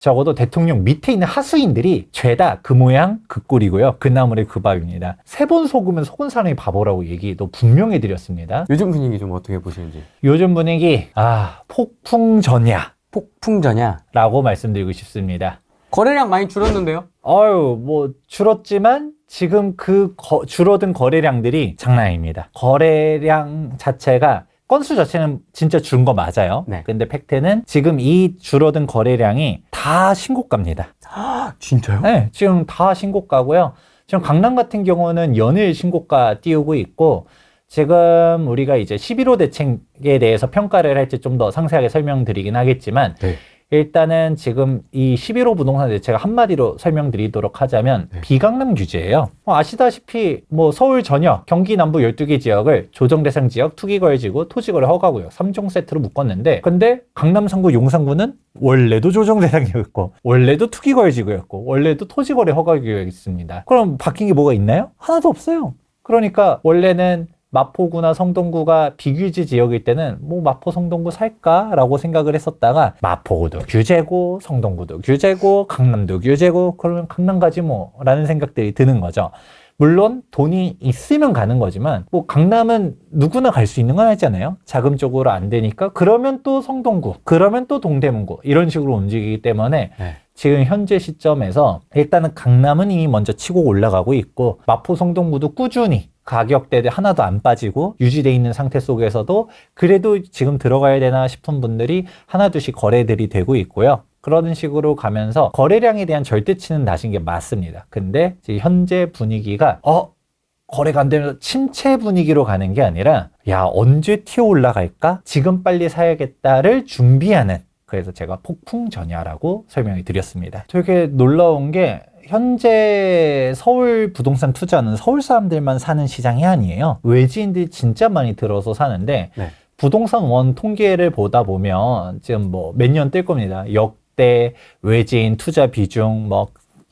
적어도 대통령 밑에 있는 하수인들이 죄다 그 모양 그 꼴이고요. 그 나물의 그 밥입니다. 세 번 속으면 속은 사람이 바보라고 얘기도 분명히 드렸습니다. 요즘 분위기 좀 어떻게 보시는지. 요즘 분위기 폭풍전야 폭풍전야. 라고 말씀드리고 싶습니다. 거래량 많이 줄었는데요? 뭐 줄었지만 지금 그 줄어든 거래량들이 장난 아닙니다. 거래량 자체가 건수 자체는 진짜 줄은 거 맞아요. 네. 근데 팩트는 지금 이 줄어든 거래량이 다 신고가입니다. 진짜요? 네, 지금 다 신고가고요. 지금 강남 같은 경우는 연일 신고가 띄우고 있고, 지금 우리가 이제 11호 대책에 대해서 평가를 할 때 좀 더 상세하게 설명드리긴 하겠지만, 네. 일단은 지금 이 11호 부동산 대책을 한마디로 설명드리도록 하자면 네. 비강남 규제예요. 아시다시피 서울 전역, 경기 남부 12개 지역을 조정대상 지역, 투기거래지구, 토지거래 허가구역 3종 세트로 묶었는데, 근데 강남, 성구, 용산구는 원래도 조정대상이었고 원래도 투기거래지구였고 원래도 토지거래 허가구역이었습니다. 그럼 바뀐 게 뭐가 있나요? 하나도 없어요. 그러니까 원래는 마포구나 성동구가 비규제 지역일 때는 마포 성동구 살까라고 생각을 했었다가 마포구도 규제고 성동구도 규제고 강남도 규제고 그러면 강남 가지 라는 생각들이 드는 거죠. 물론 돈이 있으면 가는 거지만 강남은 누구나 갈 수 있는 건 아니잖아요. 자금적으로 안 되니까 그러면 또 성동구, 그러면 또 동대문구 이런 식으로 움직이기 때문에 네. 지금 현재 시점에서 일단은 강남은 이미 먼저 치고 올라가고 있고 마포 성동구도 꾸준히 가격대 하나도 안 빠지고 유지되어 있는 상태 속에서도 그래도 지금 들어가야 되나 싶은 분들이 하나둘씩 거래들이 되고 있고요. 그런 식으로 가면서 거래량에 대한 절대치는 낮은 게 맞습니다. 근데 지금 현재 분위기가 거래가 안 되면서 침체 분위기로 가는 게 아니라 언제 튀어 올라갈까? 지금 빨리 사야겠다를 준비하는, 그래서 제가 폭풍전야라고 설명을 드렸습니다. 되게 놀라운 게 현재 서울 부동산 투자는 서울 사람들만 사는 시장이 아니에요. 외지인들이 진짜 많이 들어서 사는데 네. 부동산 원 통계를 보다 보면 지금 몇 년 뜰 겁니다. 역대 외지인 투자 비중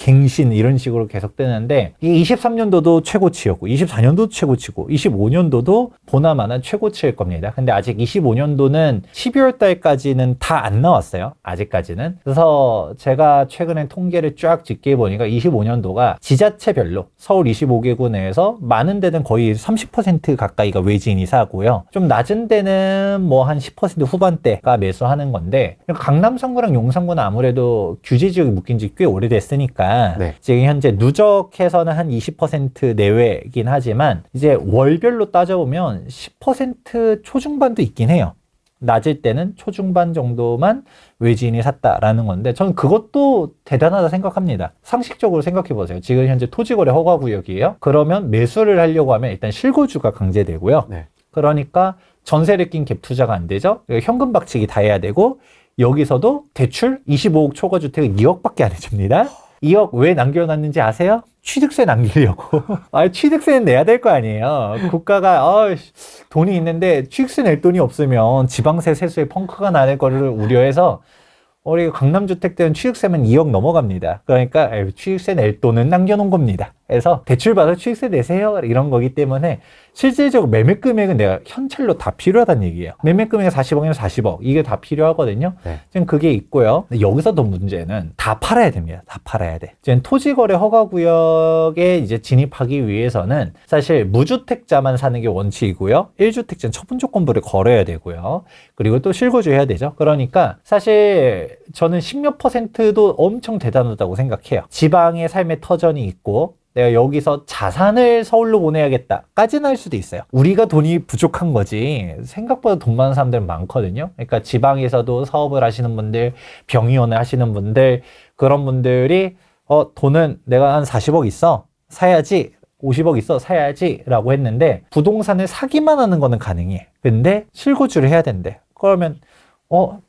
갱신 이런 식으로 계속 뜨는데 이 23년도도 최고치였고 24년도도 최고치고 25년도도 보나마나 최고치일 겁니다. 근데 아직 25년도는 12월 달까지는 다 안 나왔어요. 아직까지는. 그래서 제가 최근에 통계를 쫙 집계 보니까 25년도가 지자체별로 서울 25개구 내에서 많은 데는 거의 30% 가까이가 외지인이 사고요. 좀 낮은 데는 한 10% 후반대가 매수하는 건데 강남 상구랑 용산구는 아무래도 규제 지역이 묶인 지 꽤 오래됐으니까 네. 지금 현재 누적해서는 한 20% 내외이긴 하지만 이제 월별로 따져보면 10% 초중반도 있긴 해요. 낮을 때는 초중반 정도만 외지인이 샀다라는 건데 저는 그것도 대단하다 생각합니다. 상식적으로 생각해보세요. 지금 현재 토지거래 허가구역이에요. 그러면 매수를 하려고 하면 일단 실거주가 강제되고요. 네. 그러니까 전세를 낀 갭 투자가 안 되죠. 현금 박치기 다 해야 되고 여기서도 대출 25억 초과주택은 2억밖에 안 해줍니다. 2억 왜 남겨놨는지 아세요? 취득세 남기려고. 취득세는 내야 될 거 아니에요. 국가가 돈이 있는데 취득세 낼 돈이 없으면 지방세 세수에 펑크가 나는 거를 우려해서 우리 강남주택들은 취득세면 2억 넘어갑니다. 그러니까 취득세 낼 돈은 남겨놓은 겁니다. 그래서 대출받아 취득세 내세요 이런 거기 때문에 실질적으로 매매 금액은 내가 현찰로 다 필요하다는 얘기예요. 매매 금액이 40억이면 40억 이게 다 필요하거든요. 네. 지금 그게 있고요. 근데 여기서 더 문제는 다 팔아야 됩니다. 다 팔아야 돼. 지금 토지거래 허가구역에 이제 진입하기 위해서는 사실 무주택자만 사는 게 원칙이고요. 1주택자는 처분조건부를 걸어야 되고요. 그리고 또 실거주해야 되죠. 그러니까 사실 저는 10몇 %도 엄청 대단하다고 생각해요. 지방의 삶의 터전이 있고 내가 여기서 자산을 서울로 보내야겠다까지는 할 수도 있어요. 우리가 돈이 부족한 거지 생각보다 돈 많은 사람들은 많거든요. 그러니까 지방에서도 사업을 하시는 분들, 병의원을 하시는 분들, 그런 분들이 돈은 내가 한 40억 있어 사야지, 50억 있어 사야지 라고 했는데 부동산을 사기만 하는 거는 가능해. 근데 실거주를 해야 된대. 그러면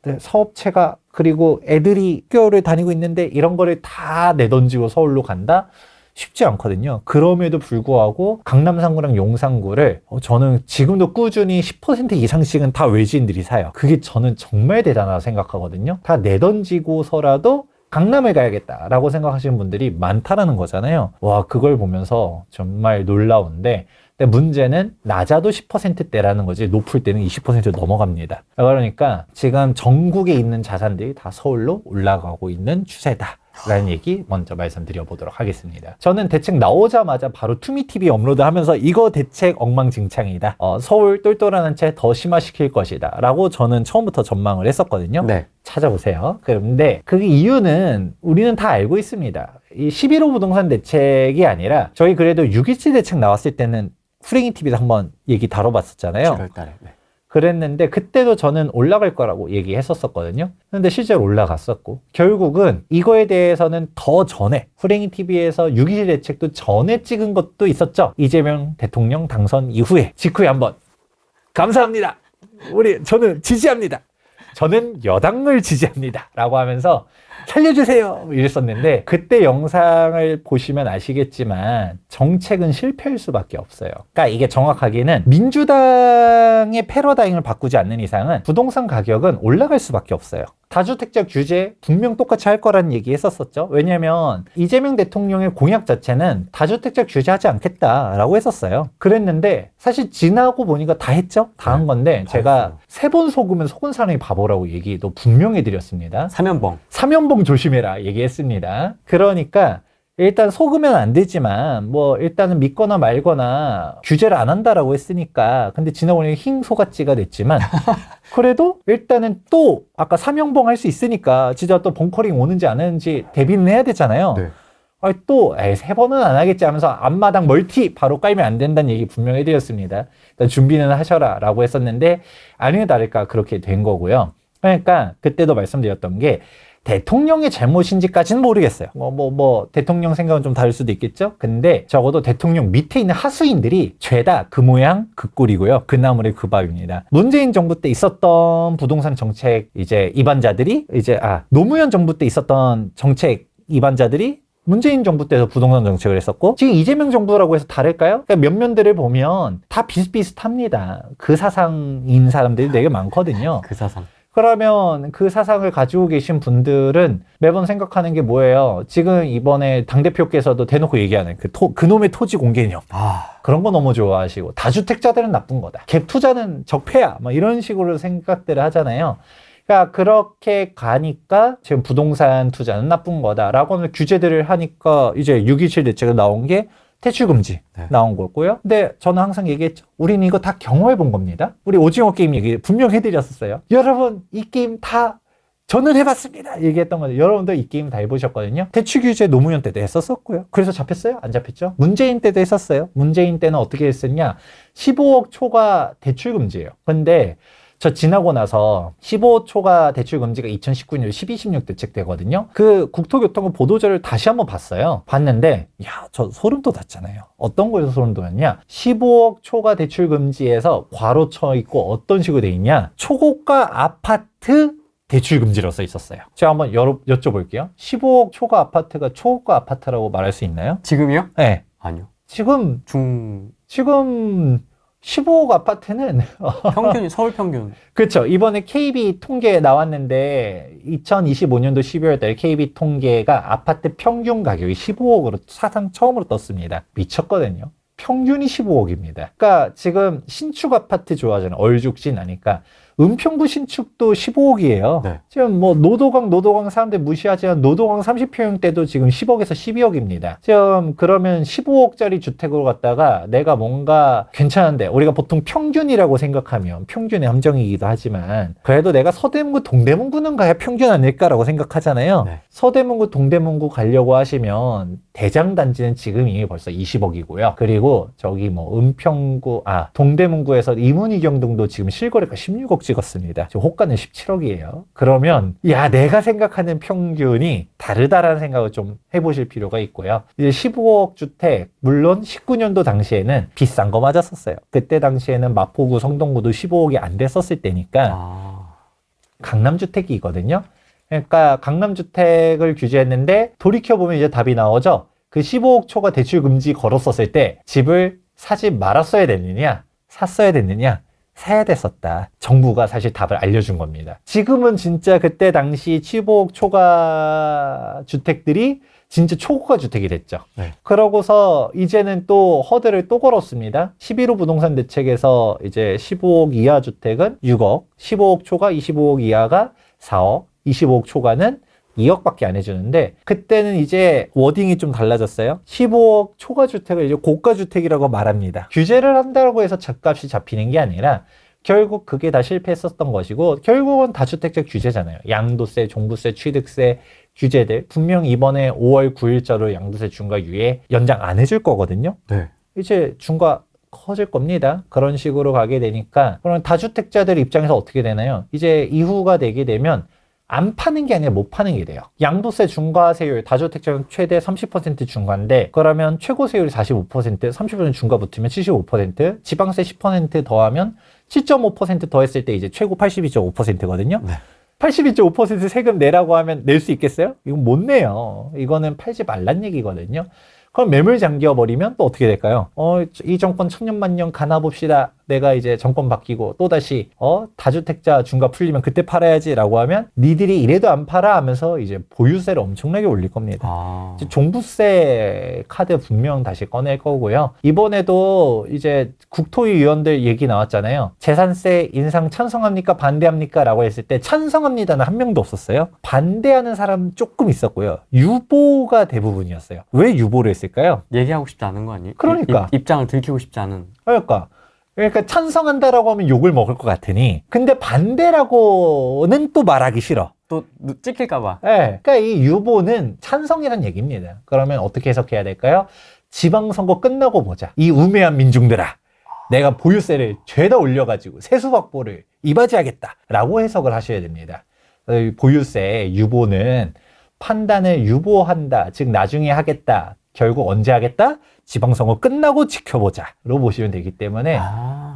네, 사업체가 그리고 애들이 학교를 다니고 있는데 이런 거를 다 내던지고 서울로 간다? 쉽지 않거든요. 그럼에도 불구하고 강남 상구랑 용산구를 저는 지금도 꾸준히 10% 이상씩은 다 외지인들이 사요. 그게 저는 정말 대단하다고 생각하거든요. 다 내던지고서라도 강남을 가야겠다라고 생각하시는 분들이 많다라는 거잖아요. 와, 그걸 보면서 정말 놀라운데, 근데 문제는 낮아도 10%대라는 거지 높을 때는 20% 넘어갑니다. 그러니까 지금 전국에 있는 자산들이 다 서울로 올라가고 있는 추세다 라는 얘기 먼저 말씀드려 보도록 하겠습니다. 저는 대책 나오자마자 바로 투미TV 업로드하면서 이거 대책 엉망진창이다, 서울 똘똘한 한 채 더 심화시킬 것이다 라고 저는 처음부터 전망을 했었거든요. 네. 찾아보세요. 그런데 그 이유는 우리는 다 알고 있습니다. 이 11호 부동산 대책이 아니라 저희 그래도 6.27 대책 나왔을 때는 후랭이 TV도 한번 얘기 다뤄봤었잖아요. 7월 달에. 네. 그랬는데 그때도 저는 올라갈 거라고 얘기했었거든요. 근데 실제로 올라갔었고, 결국은 이거에 대해서는 더 전에 후랭이 TV에서 6.27 대책도 전에 찍은 것도 있었죠. 이재명 대통령 당선 이후에 직후에 한번 감사합니다. 저는 지지합니다. 저는 여당을 지지합니다. 라고 하면서 살려주세요 이랬었는데, 그때 영상을 보시면 아시겠지만 정책은 실패할 수밖에 없어요. 그러니까 이게 정확하게는 민주당의 패러다임을 바꾸지 않는 이상은 부동산 가격은 올라갈 수밖에 없어요. 다주택자 규제 분명 똑같이 할 거라는 얘기 했었었죠. 왜냐면 이재명 대통령의 공약 자체는 다주택자 규제하지 않겠다라고 했었어요. 그랬는데 사실 지나고 보니까 다 했죠. 다 한 건데, 제가 3번 속으면 속은 사람이 바보라고 얘기도 분명히 드렸습니다. 사면봉 조심해라 얘기했습니다. 그러니까 일단 속으면 안 되지만 뭐 일단은 믿거나 말거나 규제를 안 한다라고 했으니까, 근데 지나고 보니 흰 소같지가 됐지만 그래도 일단은 또 아까 사면봉 할 수 있으니까 진짜 또 벙커링 오는지 안 오는지 대비는 해야 되잖아요. 네. 또 3번은 안 하겠지 하면서 앞마당 멀티 바로 깔면 안 된다는 얘기 분명히 해드렸습니다. 일단 준비는 하셔라 라고 했었는데 아니나 다를까 그렇게 된 거고요. 그러니까 그때도 말씀드렸던 게 대통령의 잘못인지까지는 모르겠어요. 대통령 생각은 좀 다를 수도 있겠죠? 근데 적어도 대통령 밑에 있는 하수인들이 죄다 그 모양 그 꼴이고요. 그 나물의 그 밥입니다. 문재인 정부 때 있었던 부동산 정책 입안자들이 노무현 정부 때 있었던 정책 입안자들이 문재인 정부 때도 부동산 정책을 했었고, 지금 이재명 정부라고 해서 다를까요? 그러니까 면면들을 보면 다 비슷비슷합니다. 그 사상인 사람들이 되게 많거든요. 그 사상. 그러면 그 사상을 가지고 계신 분들은 매번 생각하는 게 뭐예요? 지금 이번에 당대표께서도 대놓고 얘기하는 그놈의 토지 공개념. 그런 거 너무 좋아하시고, 다주택자들은 나쁜 거다, 갭 투자는 적폐야, 이런 식으로 생각들을 하잖아요. 그러니까 그렇게 가니까 지금 부동산 투자는 나쁜 거다라고 규제들을 하니까 이제 6.27 대책에 나온 게 대출금지 나온 거고요. 근데 저는 항상 얘기했죠. 우리는 이거 다 경험해 본 겁니다. 우리 오징어 게임 얘기 분명 해드렸었어요. 여러분 이 게임 다 저는 해봤습니다 얘기했던 거죠. 여러분도 이 게임 다 해보셨거든요. 대출 규제 노무현 때도 했었었고요. 그래서 잡혔어요? 안 잡혔죠? 문재인 때도 했었어요. 문재인 때는 어떻게 했었냐, 15억 초과 대출 금지예요. 근데 저 지나고 나서 15억 초과 대출 금지가 2019년 12.16 대책 되거든요. 그 국토교통부 보도자를 다시 한번 봤어요. 봤는데 저 소름 돋았잖아요. 어떤 거에서 소름 돋았냐, 15억 초과 대출 금지에서 괄호 쳐 있고 어떤 식으로 돼 있냐, 초고가 아파트 대출 금지로 써 있었어요. 제가 한번 여쭤볼게요. 15억 초과 아파트가 초고가 아파트라고 말할 수 있나요? 지금이요? 네. 아니요. 지금 15억 아파트는 평균이 서울 평균. 그렇죠. 이번에 KB 통계 나왔는데 2025년도 12월 달 KB 통계가 아파트 평균 가격이 15억으로 사상 처음으로 떴습니다. 미쳤거든요. 평균이 15억입니다. 그러니까 지금 신축 아파트 좋아하잖아요. 얼죽진 하니까. 은평구 신축도 15억이에요. 네. 지금 노도강 사람들 무시하지만 노도강 30평형 때도 지금 10억에서 12억입니다. 지금 그러면 15억짜리 주택으로 갔다가 내가 뭔가 괜찮은데, 우리가 보통 평균이라고 생각하면 평균의 함정이기도 하지만 그래도 내가 서대문구 동대문구는 가야 평균 아닐까라고 생각하잖아요. 네. 서대문구 동대문구 가려고 하시면 대장단지는 지금 이미 벌써 20억이고요. 그리고 은평구 동대문구에서 이문희경동도 지금 실거래가 16억 찍었습니다. 지금 호가는 17억이에요. 그러면 내가 생각하는 평균이 다르다라는 생각을 좀 해보실 필요가 있고요. 이제 15억 주택, 물론 19년도 당시에는 비싼 거 맞았었어요. 그때 당시에는 마포구, 성동구도 15억이 안 됐었을 때니까 강남주택이거든요. 그러니까 강남주택을 규제했는데 돌이켜보면 이제 답이 나오죠. 그 15억 초과 대출 금지 걸었었을 때 집을 사지 말았어야 됐느냐, 샀어야 됐느냐, 사야 됐었다. 정부가 사실 답을 알려준 겁니다. 지금은 진짜 그때 당시 15억 초과 주택들이 진짜 초고가 주택이 됐죠. 네. 그러고서 이제는 또 허들을 또 걸었습니다. 11호 부동산 대책에서 이제 15억 이하 주택은 6억, 15억 초과 25억 이하가 4억, 25억 초과는 2억밖에 안 해주는데, 그때는 이제 워딩이 좀 달라졌어요. 15억 초과 주택을 이제 고가 주택이라고 말합니다. 규제를 한다고 해서 집값이 잡히는 게 아니라 결국 그게 다 실패했었던 것이고, 결국은 다주택자 규제잖아요. 양도세, 종부세, 취득세 규제들 분명 이번에 5월 9일자로 양도세 중과 유예 연장 안 해줄 거거든요. 네. 이제 중과 커질 겁니다. 그런 식으로 가게 되니까, 그럼 다주택자들 입장에서 어떻게 되나요? 이제 이후가 되게 되면 안 파는 게 아니라 못 파는 게 돼요. 양도세 중과세율, 다주택자는 최대 30% 중과인데, 그러면 최고 세율이 45%, 30% 중과 붙으면 75%, 지방세 10% 더하면 7.5% 더했을 때 이제 최고 82.5%거든요. 네. 82.5% 세금 내라고 하면 낼 수 있겠어요? 이건 못 내요. 이거는 팔지 말란 얘기거든요. 그럼 매물 잠겨버리면 또 어떻게 될까요? 이 정권 천년만년 가나 봅시다. 내가 이제 정권 바뀌고 또다시 다주택자 중과 풀리면 그때 팔아야지 라고 하면 니들이 이래도 안 팔아 하면서 이제 보유세를 엄청나게 올릴 겁니다. 이제 종부세 카드 분명 다시 꺼낼 거고요. 이번에도 이제 국토위 의원들 얘기 나왔잖아요. 재산세 인상 찬성합니까? 반대합니까? 라고 했을 때 찬성합니다는 한 명도 없었어요. 반대하는 사람 조금 있었고요. 유보가 대부분이었어요. 왜 유보를 했을까요? 얘기하고 싶지 않은 거 아니에요? 그러니까. 입장을 들키고 싶지 않은. 그러니까 찬성한다라고 하면 욕을 먹을 것 같으니, 근데 반대라고는 또 말하기 싫어. 또 찍힐까봐. 네, 그러니까 이 유보는 찬성이란 얘기입니다. 그러면 어떻게 해석해야 될까요? 지방선거 끝나고 보자. 이 우매한 민중들아, 내가 보유세를 죄다 올려가지고 세수 확보를 이바지하겠다라고 해석을 하셔야 됩니다. 보유세 유보는 판단을 유보한다, 즉 나중에 하겠다, 결국 언제 하겠다? 지방선거 끝나고 지켜보자로 보시면 되기 때문에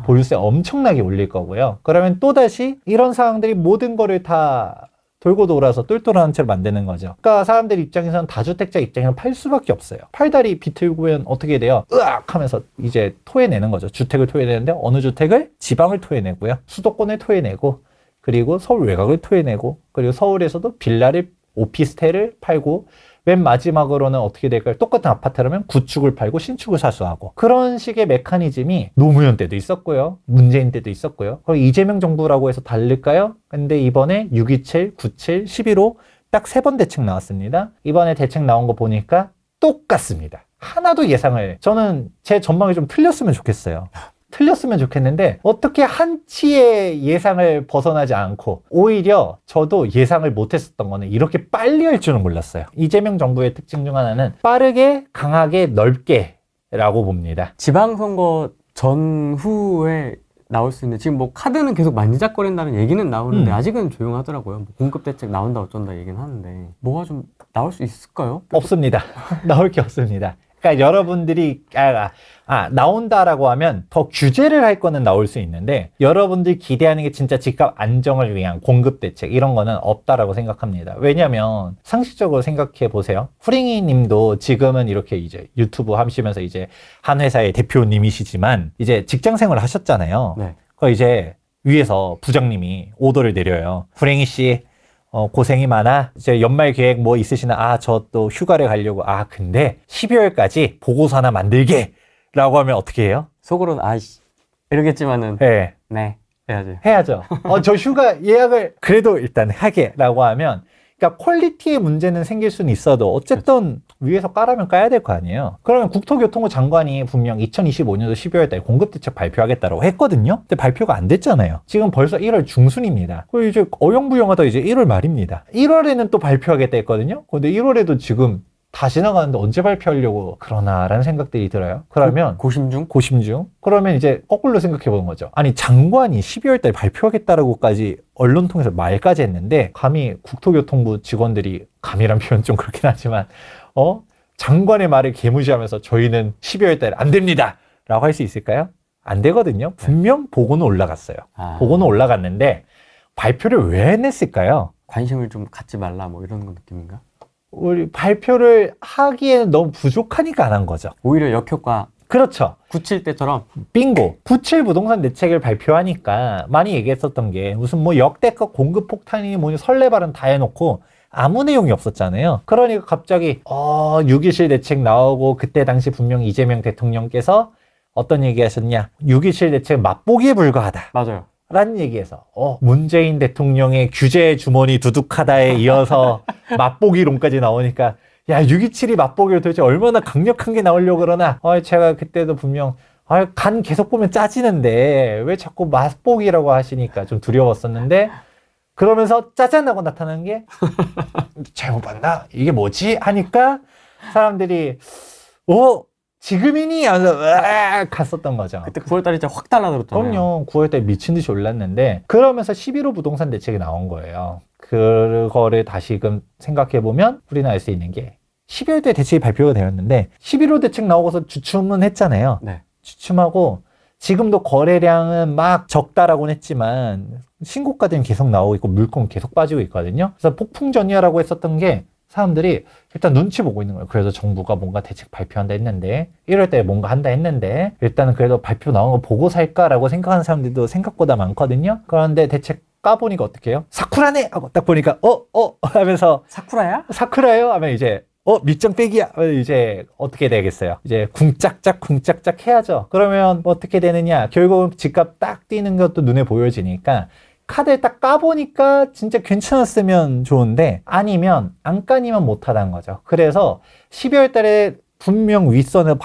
보유세 엄청나게 올릴 거고요. 그러면 또다시 이런 상황들이 모든 거를 다 돌고 돌아서 똘똘한 채로 만드는 거죠. 그러니까 사람들 입장에서는, 다주택자 입장에서는 팔 수밖에 없어요. 팔다리 비틀고면 어떻게 돼요? 으악 하면서 이제 토해내는 거죠. 주택을 토해내는데 어느 주택을? 지방을 토해내고요. 수도권을 토해내고, 그리고 서울 외곽을 토해내고, 그리고 서울에서도 빌라를, 오피스텔을 팔고, 맨 마지막으로는 어떻게 될까요? 똑같은 아파트라면 구축을 팔고 신축을 사수하고, 그런 식의 메커니즘이 노무현 때도 있었고요. 문재인 때도 있었고요. 그럼 이재명 정부라고 해서 다를까요? 근데 이번에 627, 97, 11호 딱 3번 대책 나왔습니다. 이번에 대책 나온 거 보니까 똑같습니다. 하나도 예상을, 저는 제 전망이 좀 틀렸으면 좋겠어요. 틀렸으면 좋겠는데 어떻게 한치의 예상을 벗어나지 않고, 오히려 저도 예상을 못했었던 거는 이렇게 빨리 할 줄은 몰랐어요. 이재명 정부의 특징 중 하나는 빠르게, 강하게, 넓게 라고 봅니다. 지방선거 전후에 나올 수 있는, 지금 뭐 카드는 계속 만지작거린다는 얘기는 나오는데 아직은 조용하더라고요. 뭐 공급대책 나온다 어쩐다 얘기는 하는데 뭐가 좀 나올 수 있을까요? 없습니다. 나올 게 없습니다. 그러니까 여러분들이 나온다라고 하면 더 규제를 할 거는 나올 수 있는데, 여러분들이 기대하는 게 진짜 집값 안정을 위한 공급 대책 이런 거는 없다라고 생각합니다. 왜냐면 상식적으로 생각해 보세요. 후링이 님도 지금은 이렇게 이제 유튜브 하시면서 이제 한 회사의 대표님이시지만 이제 직장 생활을 하셨잖아요. 네. 그 이제 위에서 부장님이 오더를 내려요. 후링이 씨, 고생이 많아. 이제 연말 계획 뭐 있으시나? 저 또 휴가를 가려고. 근데 12월까지 보고서 하나 만들게. 라고 하면 어떻게 해요? 속으로는 이러겠지만은 네. 해야지. 해야죠. 저 휴가 예약을 그래도 일단 하게. 라고 하면, 그러니까 퀄리티의 문제는 생길 수는 있어도 어쨌든 위에서 까라면 까야 될 거 아니에요. 그러면 국토교통부 장관이 분명 2025년도 12월 달 공급대책 발표하겠다고 했거든요. 근데 발표가 안 됐잖아요. 지금 벌써 1월 중순입니다. 그리고 이제 어영부영하다 이제 1월 말입니다. 1월에는 또 발표하겠다 했거든요. 근데 1월에도 지금 다 지나가는데 언제 발표하려고 그러나라는 생각들이 들어요. 그러면 고심중? 그러면 이제 거꾸로 생각해 보는 거죠. 아니, 장관이 12월 달 발표하겠다라고까지 언론 통해서 말까지 했는데, 감히 국토교통부 직원들이, 감이란 표현 좀 그렇긴 하지만 장관의 말을 개무시하면서 저희는 12월 달 안 됩니다 라고 할 수 있을까요? 안 되거든요. 분명 보고는 올라갔어요. 보고는 올라갔는데 발표를 왜 안 했을까요? 관심을 좀 갖지 말라 뭐 이런 느낌인가? 우리 발표를 하기에는 너무 부족하니까 안 한 거죠. 오히려 역효과 그렇죠. 97 때처럼. 빙고. 97 부동산 대책을 발표하니까 많이 얘기했었던 게 무슨 뭐 역대급 공급 폭탄이 뭐니 설레발은 다 해놓고 아무 내용이 없었잖아요. 그러니까 갑자기 6.27 대책 나오고 그때 당시 분명 이재명 대통령께서 어떤 얘기 하셨냐. 6.27 대책 맛보기에 불과하다. 맞아요. 라는 얘기에서 문재인 대통령의 규제 주머니 두둑하다에 이어서 맛보기론까지 나오니까 야 6.27이 맛보기로 도대체 얼마나 강력한 게 나오려고 그러나 제가 그때도 분명 간 계속 보면 짜지는데 왜 자꾸 맛보기라고 하시니까 좀 두려웠었는데 그러면서 짜잔하고 나타나는 게 잘못 봤나? 이게 뭐지? 하니까 사람들이 지금이니? 하면서 갔었던 거죠. 그때 9월달에 진짜 확 달라들었잖아요. 그럼요. 9월달에 미친 듯이 올랐는데 그러면서 11호 부동산 대책이 나온 거예요. 그거를 다시금 생각해보면 우리는 알 수 있는 게 12월달에 대책이 발표가 되었는데 11호 대책 나오고서 주춤은 했잖아요. 네. 주춤하고 지금도 거래량은 막 적다라고는 했지만 신고가들은 계속 나오고 있고 물건 계속 빠지고 있거든요. 그래서 폭풍전야라고 했었던 게 사람들이 일단 눈치 보고 있는 거예요. 그래도 정부가 뭔가 대책 발표한다 했는데 1월 달에 뭔가 한다 했는데 일단은 그래도 발표 나온 거 보고 살까라고 생각하는 사람들도 생각보다 많거든요. 그런데 대책 까보니까 어떻게 해요? 사쿠라네! 하고 딱 보니까 하면서 사쿠라야? 사쿠라요? 하면 이제 밑장 빼기야! 하면 이제 어떻게 되겠어요? 이제 궁짝짝 해야죠. 그러면 어떻게 되느냐? 결국은 집값 딱 뛰는 것도 눈에 보여지니까 카드를 딱 까보니까 진짜 괜찮았으면 좋은데 아니면 안 까니면 못하다는 거죠. 그래서 12월 달에 분명 윗선을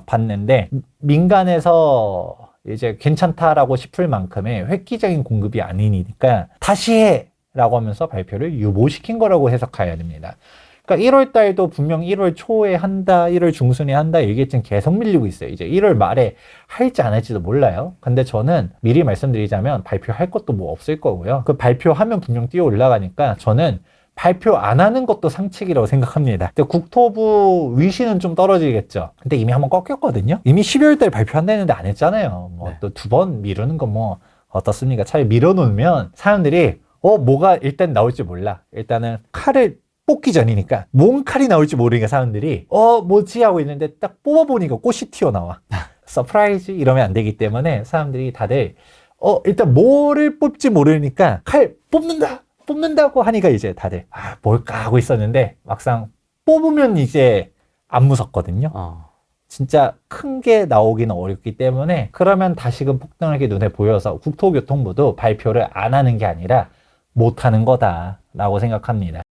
봤는데 민간에서 이제 괜찮다라고 싶을 만큼의 획기적인 공급이 아니니까 다시 해! 라고 하면서 발표를 유보시킨 거라고 해석해야 됩니다. 그러니까 1월 달도 분명 1월 초에 한다, 1월 중순에 한다 얘기했지만 계속 밀리고 있어요. 이제 1월 말에 할지 안 할지도 몰라요. 근데 저는 미리 말씀드리자면 발표할 것도 뭐 없을 거고요. 그 발표하면 분명 뛰어 올라가니까 저는 발표 안 하는 것도 상책이라고 생각합니다. 근데 국토부 위신은 좀 떨어지겠죠. 근데 이미 한번 꺾였거든요. 이미 12월 달에 발표한다는데 안 했잖아요. 뭐 또 2번 미루는 건 뭐 어떻습니까? 차라리 밀어놓으면 사람들이 뭐가 일단 나올지 몰라. 일단은 칼을 뽑기 전이니까 뭔 칼이 나올지 모르니까 사람들이 뭐지 하고 있는데 딱 뽑아보니까 꽃이 튀어나와. 서프라이즈 이러면 안 되기 때문에 사람들이 다들 일단 뭐를 뽑지 모르니까 칼 뽑는다고 하니까 이제 다들 뭘까 하고 있었는데 막상 뽑으면 이제 안 무섭거든요. 진짜 큰 게 나오기는 어렵기 때문에 그러면 다시금 폭등하게 눈에 보여서 국토교통부도 발표를 안 하는 게 아니라 못 하는 거다라고 생각합니다.